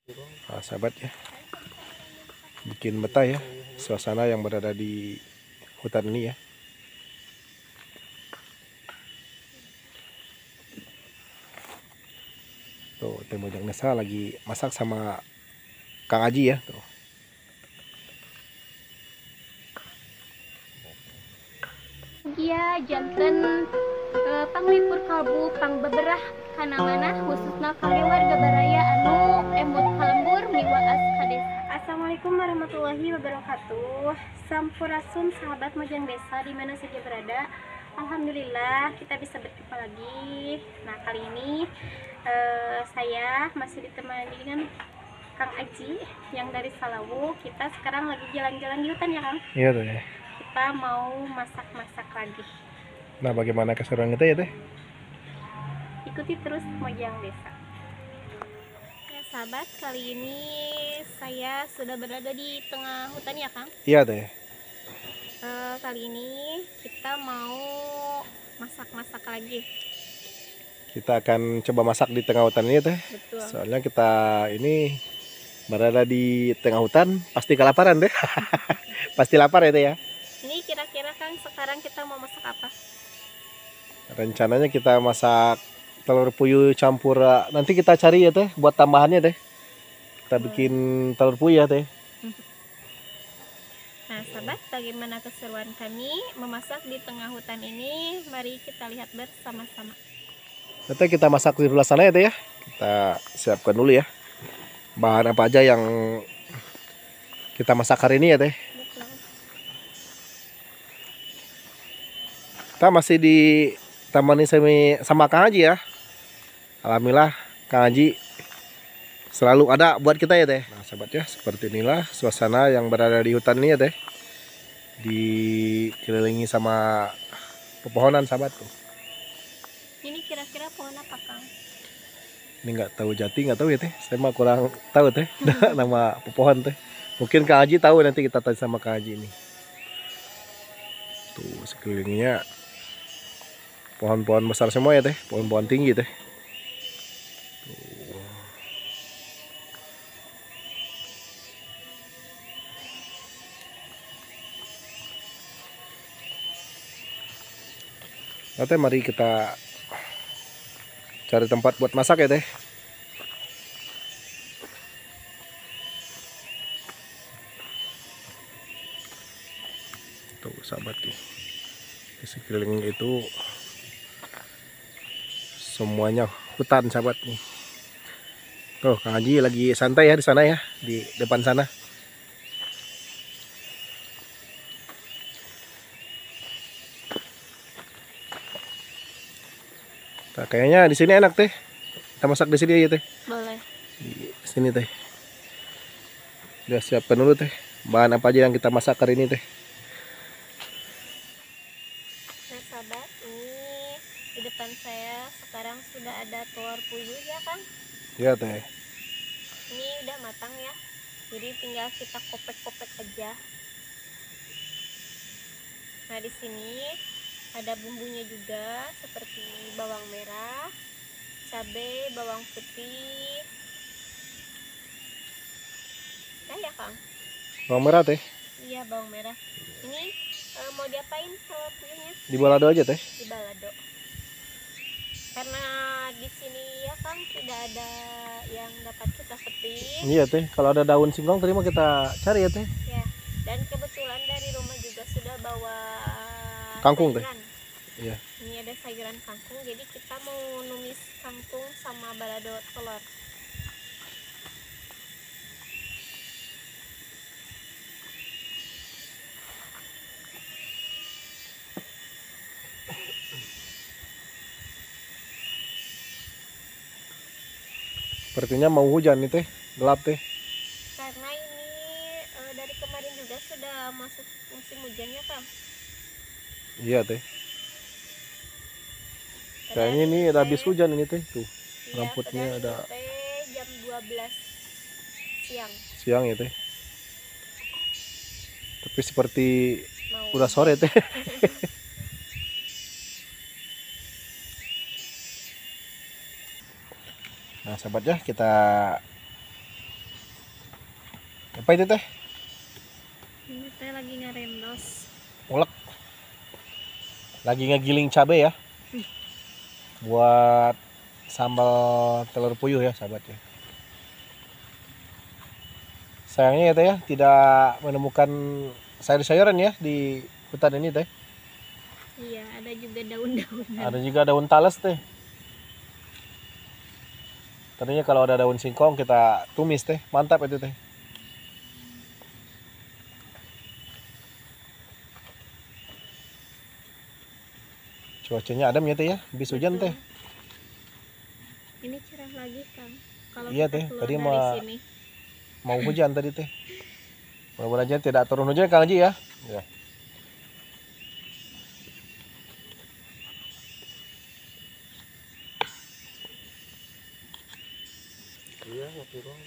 Nah, sahabat ya, bikin betah ya suasana yang berada di hutan ini ya. Tuh, Teh Mojang Nesa lagi masak sama Kang Aji ya. Tuh. Gia janten panglipur kalbu pang beberah kana mana khususna kangge warga baraya anu emut kalembur miwaas kades. Assalamualaikum warahmatullahi wabarakatuh. Sampurasun sahabat Mojang Desa di mana saja berada. Alhamdulillah kita bisa berjumpa lagi. Nah kali ini saya masih ditemani dengan Kang Aji yang dari Salawu. Kita sekarang lagi jalan-jalan di hutan ya Kang. Iya tuh ya. Kita mau masak-masak lagi. Nah, bagaimana keseruan kita ya Teh? Ikuti terus Mojang Desa. Ya sahabat, kali ini saya sudah berada di tengah hutan ya Kang. Iya Teh. Kali ini kita mau masak-masak lagi. Kita akan coba masak di tengah hutan ini Teh. Betul. Soalnya kita ini berada di tengah hutan, pasti kelaparan deh. Pasti lapar ya Teh ya. Ini kira-kira Kang sekarang kita mau masak apa? Rencananya kita masak telur puyuh campur, nanti kita cari ya Teh buat tambahannya Teh. Kita bikin telur puyuh ya Teh. Nah sahabat, bagaimana keseruan kami memasak di tengah hutan ini? Mari kita lihat bersama-sama. Nanti kita masak di sebelah sana ya Teh ya. Kita siapkan dulu ya. Bahan apa aja yang kita masak hari ini ya Teh. Betul. Kita masih ditemani sama Kang Haji ya. Alhamdulillah Kang Haji selalu ada buat kita ya Teh. Nah sahabat ya, seperti inilah suasana yang berada di hutan ini ya Teh. Dikelilingi sama pepohonan sahabat tuh. Ini kira-kira pohon apa Kang? Ini nggak tahu jati, nggak tahu ya Teh. Saya mah kurang tahu Teh nama pepohon Teh. Mungkin Kang Haji tahu, nanti kita tanya sama Kang Haji ini. Tuh sekelilingnya pohon-pohon besar semua ya Teh, pohon-pohon tinggi Teh. Nah Teh, mari kita cari tempat buat masak ya Teh. Tuh sahabat tuh, di sekeliling itu semuanya hutan sahabat nih. Tuh Kang Haji lagi santai ya di sana ya, di depan sana. Nah, kayaknya di sini enak Teh. Kita masak di sini aja Teh. Boleh. Di sini Teh. Udah siapkan dulu Teh. Bahan apa aja yang kita masak hari ini Teh. Nah sahabat, ini di depan saya sekarang sudah ada telur puyuh ya Kang. Iya Teh. Ini udah matang ya, jadi tinggal kita kopek-kopek aja. Nah di sini ada bumbunya juga seperti bawang merah, cabai, bawang putih. Nah ya Kang. Bawang merah Teh. Iya bawang merah. Ini mau diapain telur puyuhnya? Di balado aja Teh. Di balado. Karena di sini ya Kang tidak ada yang dapat kita petik. Iya Teh. Kalau ada daun singkong terima kita cari ya Teh. Ya. Dan kebetulan dari rumah juga sudah bawa Kangkung Teh. sayuran. Iya. Ini ada sayuran kangkung, jadi kita mau numis kangkung sama balado telur. Sepertinya mau hujan nih Teh. Gelap Teh. Karena ini dari kemarin juga sudah masuk musim hujannya Kang. Iya Teh. Kayaknya Dari ini udah habis hujan ini Teh. Tuh. ya, Rumputnya padahal ada ini teh jam 12 siang. siang ya Teh. Tapi seperti Mau udah sore Teh. Nah sahabat ya, kita Apa itu teh? Ini teh lagi ngarendos. Ulek. Lagi ngegiling cabai ya. Buat sambal telur puyuh ya sahabat ya. Sayangnya ya teh ya tidak menemukan sayur-sayuran ya di hutan ini teh. Iya, ada juga daun-daunan. Ada juga daun talas teh. Tadinya kalau ada daun singkong kita tumis teh, mantap itu teh. Cuacanya adem ya teh ya, habis hujan teh. Ini cerah lagi Kang. Kalau Iya, kita teh. keluar Tadi dari sini. mau hujan tadi teh. Mudah-mudahan tidak turun hujan Kang Haji ya. Ya.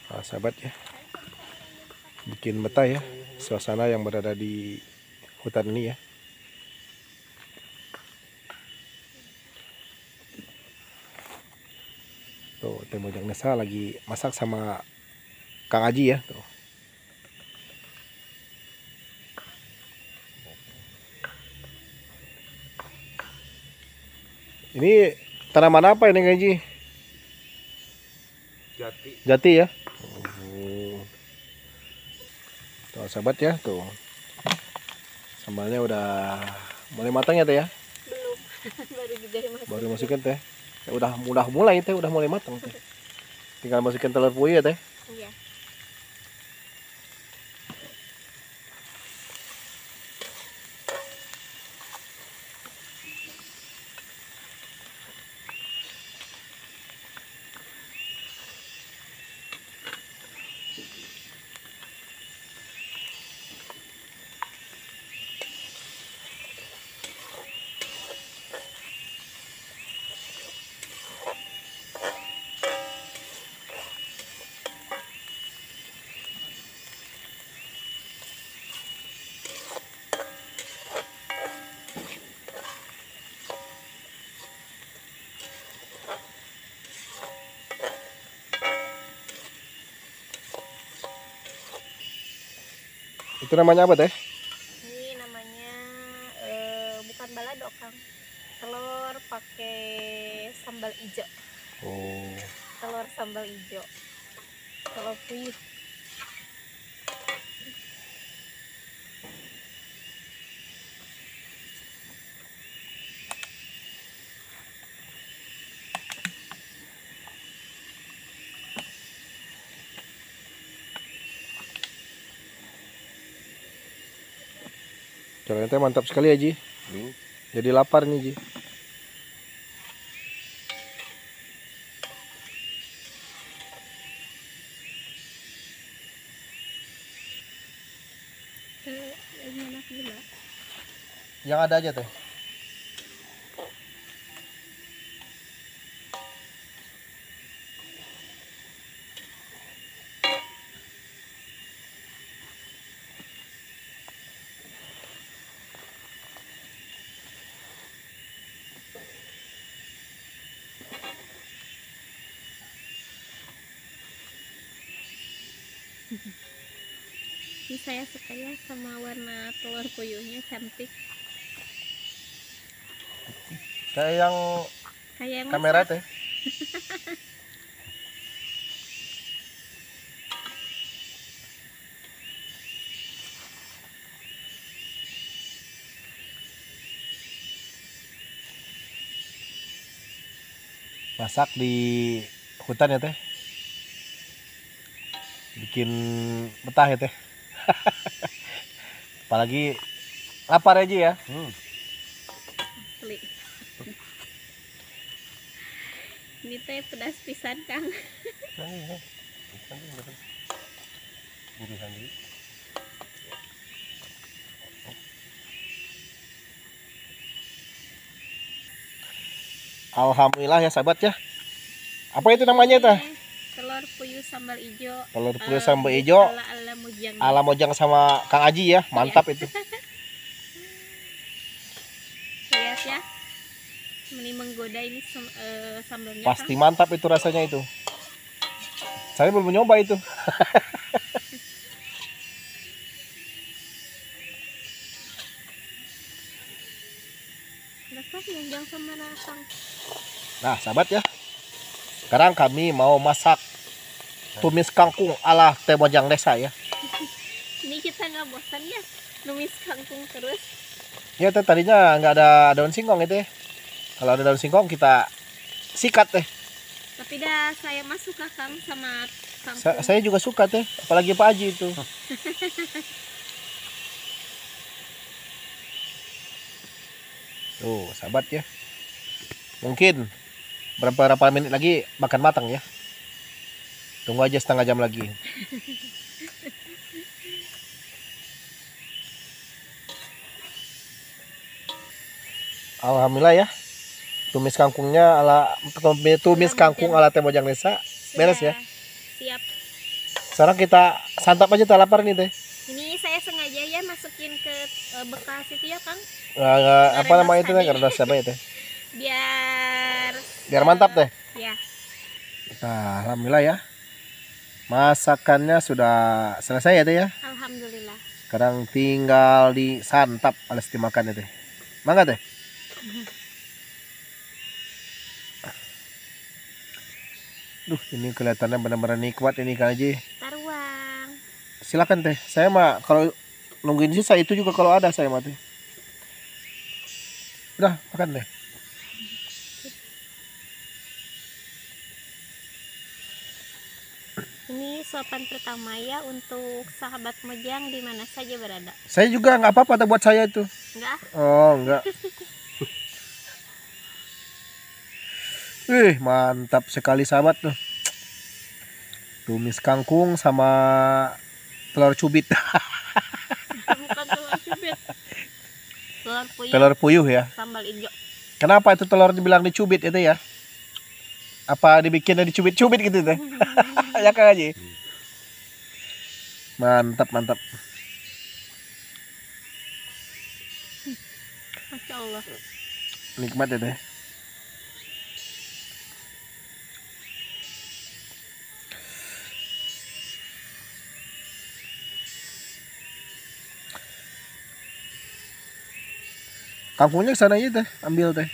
Nah, sahabat ya, bikin betah ya suasana yang berada di hutan ini ya. Tuh, Teh Mojang Nesa lagi masak sama Kang Aji ya. Tuh. Ini tanaman apa ini Kang Aji? Jati. Jati ya. Oh. Tuh sahabat ya, tuh. Sambalnya udah mulai matang ya teh ya. Belum. Baru juga dimasukin. Baru masukin teh. Ya, udah mulai teh, udah mulai matang teh. Tinggal masukin telur puyuh ya teh. Iya. Itu namanya apa teh? Ini namanya bukan balado Kang. Telur pakai sambal ijo. Oh. Telur sambal ijo. Telur puyuh. Caranya teh mantap sekali ya Ji. Jadi lapar nih Ji. Yang enak gila. Yang ada aja teh. Ini saya suka ya sama warna telur puyuhnya, cantik. Kayak yang Kayak yang kamera masak. teh. Masak di hutan ya teh. Bikin betah ya teh. Apalagi lapar aja ya. Asli. Ini teh pedas pisan Kang. Alhamdulillah ya sahabat ya. Apa itu namanya teh? Telur puyuh sambal ijo. Telur puyuh sambal ijo. Ala Mojang. Ala Mojang sama Kang Aji ya. Mantap itu. Lihat ya. Ini menggoda ini sambalnya. Pasti mantap itu rasanya itu. Saya belum nyoba itu. Yang sama rasang. Nah sahabat ya, sekarang kami mau masak tumis kangkung ala Teh Mojang Desa ya. Ini kita nggak bosan ya numis kangkung terus. Ya teh, tadinya nggak ada daun singkong itu ya. Kalau ada daun singkong kita sikat teh. Tapi dah saya mah suka Kang sama kangkung. Saya juga suka teh, apalagi Pak Haji itu. Tuh sahabat ya, mungkin berapa menit lagi makan matang ya. Tunggu aja setengah jam lagi. Alhamdulillah ya, tumis kangkungnya tumis kangkung ala Teh Mojang Desa beres ya. Siap. Sekarang kita santap aja, tak lapar nih teh. Ini saya sengaja ya masukin ke bekas itu ya Kang, Apa nama itu teh? Karena siapa ya teh? biar Mantap teh. ya. Nah, alhamdulillah ya, masakannya sudah selesai ya teh ya. Alhamdulillah. Sekarang tinggal disantap alias dimakan ya teh. Mangga teh. Duh, ini kelihatannya benar-benar nikmat ini Kang Haji. Taruang. Silakan teh. Saya mah kalau nungguin sisa itu juga kalau ada saya mah teh. Udah, makan deh. Ini suapan pertama ya untuk sahabat Mojang di mana saja berada. Saya juga nggak apa-apa teh buat saya itu. Enggak? Oh, enggak. Mantap sekali sahabat tuh. Tumis kangkung sama telur cubit. Bukan telur cubit. Telur puyuh. Telur puyuh ya. Sambal hijau. Kenapa itu telur dibilang dicubit itu ya? Apa dibikinnya dicubit-cubit gitu teh? Ya Kang Haji. Mantap, mantap. Masya Allah. Nikmat ya teh. Kangkungnya sana aja teh, ambil teh.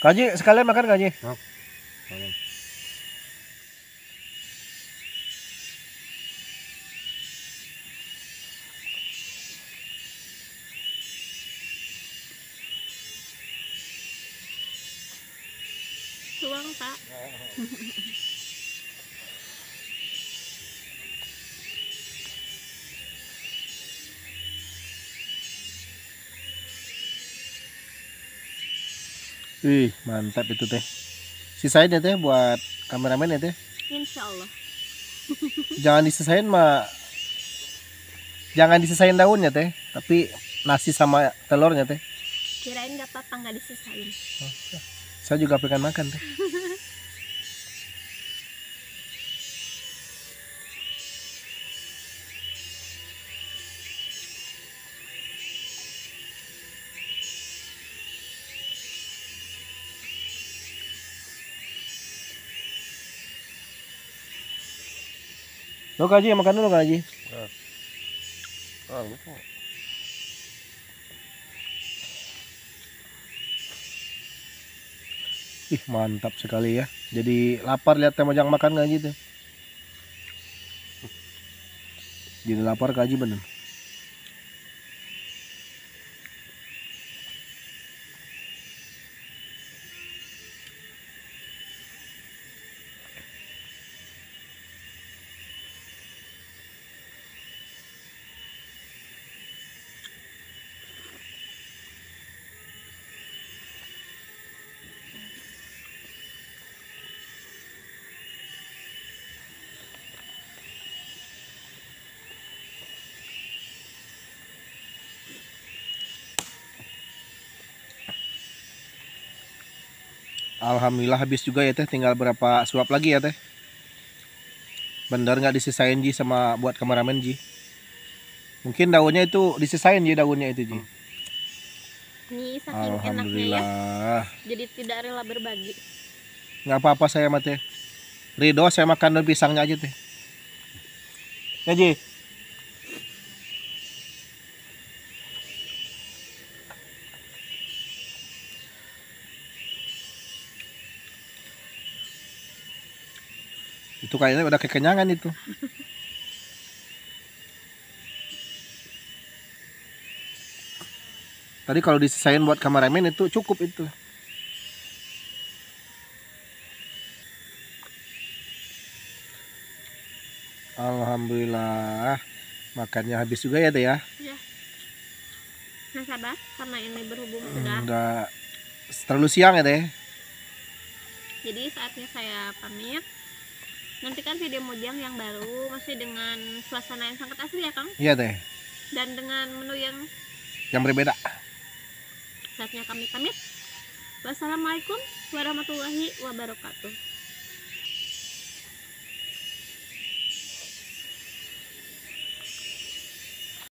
Kak Haji, sekalian makan Kak Haji? Tuang Pak. Mantap itu teh. Sisain ya teh buat kameramen ya teh. Insya Allah. Jangan disisain mah. Jangan disisain daunnya teh, tapi nasi sama telurnya teh. Kirain nggak apa-apa nggak disisain. Saya juga pengen makan teh. Lo Kak Haji makan dulu Kak Haji. Mantap sekali ya. Jadi lapar lihat Teh Mojang makan Kak Haji tuh. Jadi lapar Kak Haji bener. Alhamdulillah habis juga ya teh, tinggal berapa suap lagi ya teh. Bener nggak disisain Ji sama buat kameramen Ji. Mungkin daunnya itu disisain Ji, daunnya itu Ji. Ini saking enaknya ya. Alhamdulillah. Jadi tidak rela berbagi. Nggak apa-apa saya mah teh. Ridho saya makan daun pisangnya aja teh. Ya Ji. Itu kayaknya udah kekenyangan itu. Tadi kalau disisain buat kameramen itu cukup itu. Alhamdulillah. Makannya habis juga ya Teh ya. Ya. Nah sabar, karena ini berhubung Udah terlalu siang ya Teh. jadi saatnya saya pamit. Nantikan video Mojang yang baru masih dengan suasana yang sangat asli ya Kang, Iya Teh. dan dengan menu yang Yang berbeda. saatnya kami pamit. Wassalamualaikum warahmatullahi wabarakatuh.